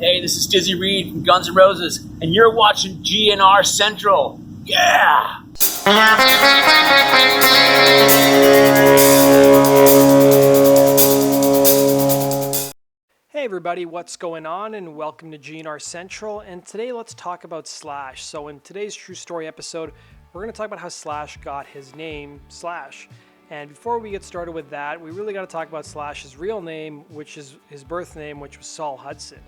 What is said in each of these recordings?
Hey, this is Dizzy Reed from Guns N' Roses, and you're watching GNR Central. Yeah! Hey everybody, what's going on? And welcome to GNR Central. And today let's talk about Slash. So in today's true story episode, we're going to talk about how Slash got his name, Slash. And before we get started with that, we really got to talk about Slash's real name, which is his birth name, which was Saul Hudson.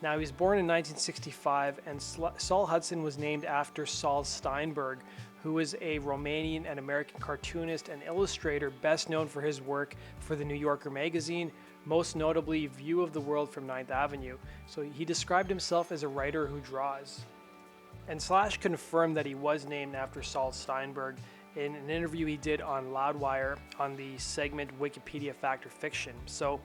Now, he was born in 1965, and Saul Hudson was named after Saul Steinberg, who was a Romanian and American cartoonist and illustrator best known for his work for the New Yorker magazine, most notably View of the World from 9th Avenue. So he described himself as a writer who draws. And Slash confirmed that he was named after Saul Steinberg in an interview he did on Loudwire on the segment Wikipedia Fact or Fiction. So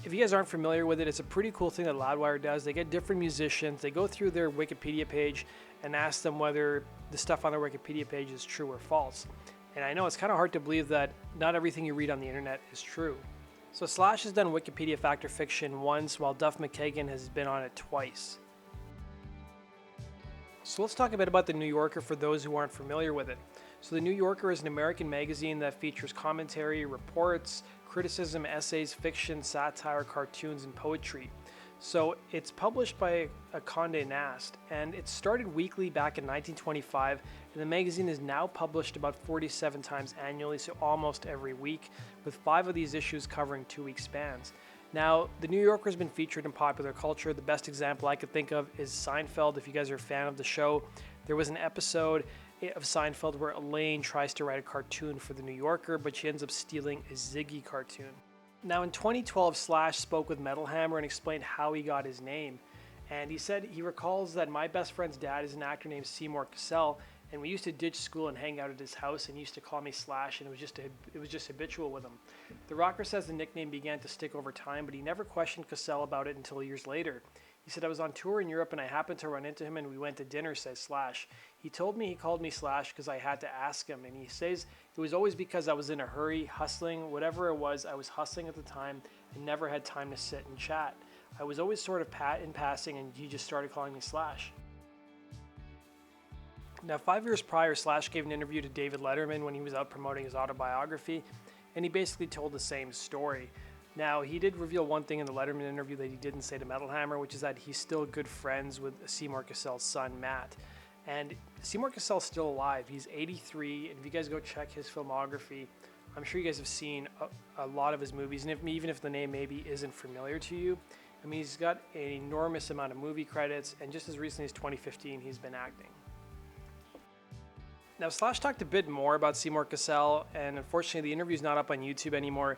if you guys aren't familiar with it, it's a pretty cool thing that Loudwire does. They get different musicians, they go through their Wikipedia page and ask them whether the stuff on their Wikipedia page is true or false. And I know it's kind of hard to believe that not everything you read on the internet is true. So Slash has done Wikipedia Fact or Fiction once, while Duff McKagan has been on it twice. So let's talk a bit about The New Yorker for those who aren't familiar with it. So The New Yorker is an American magazine that features commentary, reports, criticism, essays, fiction, satire, cartoons, and poetry. So it's published by a Condé Nast, and it started weekly back in 1925, and the magazine is now published about 47 times annually, so almost every week, with 5 of these issues covering 2-week spans. Now, The New Yorker has been featured in popular culture. The best example I could think of is Seinfeld. If you guys are a fan of the show, there was an episode of Seinfeld where Elaine tries to write a cartoon for The New Yorker, but she ends up stealing a Ziggy cartoon. Now in 2012, Slash spoke with Metal Hammer and explained how he got his name. And he said he recalls that my best friend's dad is an actor named Seymour Cassell, and we used to ditch school and hang out at his house, and he used to call me Slash, and it was just habitual with him. The rocker says the nickname began to stick over time, but he never questioned Cassell about it until years later. He said, I was on tour in Europe and I happened to run into him and we went to dinner, says Slash. He told me he called me Slash because I had to ask him, and he says it was always because I was in a hurry, hustling, whatever it was, I was hustling at the time and never had time to sit and chat. I was always sort of in passing and he just started calling me Slash. Now 5 years prior, Slash gave an interview to David Letterman when he was out promoting his autobiography, and he basically told the same story. Now, he did reveal one thing in the Letterman interview that he didn't say to Metal Hammer, which is that he's still good friends with Seymour Cassell's son, Matt. And Seymour Cassell's still alive. He's 83, and if you guys go check his filmography, I'm sure you guys have seen a lot of his movies, and even if the name maybe isn't familiar to you, I mean, he's got an enormous amount of movie credits, and just as recently as 2015, he's been acting. Now, Slash talked a bit more about Seymour Cassell, and unfortunately, the interview's not up on YouTube anymore,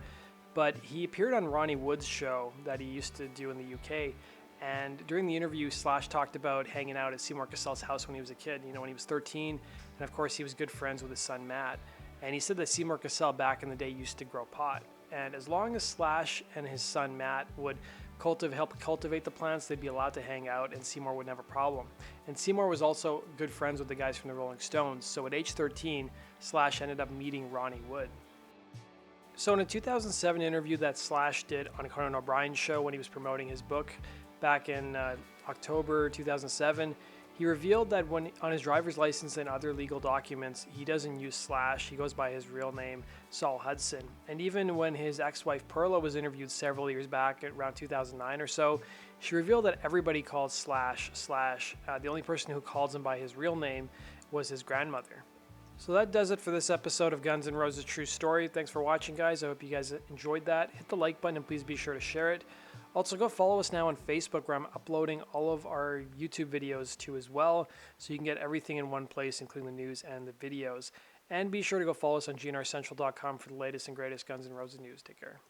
but he appeared on Ronnie Wood's show that he used to do in the UK. And during the interview, Slash talked about hanging out at Seymour Cassell's house when he was a kid, when he was 13. And of course, he was good friends with his son, Matt. And he said that Seymour Cassell back in the day used to grow pot. And as long as Slash and his son, Matt, would help cultivate the plants, they'd be allowed to hang out and Seymour wouldn't have a problem. And Seymour was also good friends with the guys from the Rolling Stones. So at age 13, Slash ended up meeting Ronnie Wood. So in a 2007 interview that Slash did on Conan O'Brien's show when he was promoting his book back in October 2007, he revealed that when on his driver's license and other legal documents, he doesn't use Slash. He goes by his real name, Saul Hudson. And even when his ex-wife Perla was interviewed several years back, at around 2009 or so, she revealed that everybody called Slash. The only person who calls him by his real name was his grandmother. So that does it for this episode of Guns N' Roses True Story. Thanks for watching, guys. I hope you guys enjoyed that. Hit the like button and please be sure to share it. Also, go follow us now on Facebook, where I'm uploading all of our YouTube videos too as well, so you can get everything in one place, including the news and the videos. And be sure to go follow us on gnrcentral.com for the latest and greatest Guns N' Roses news. Take care.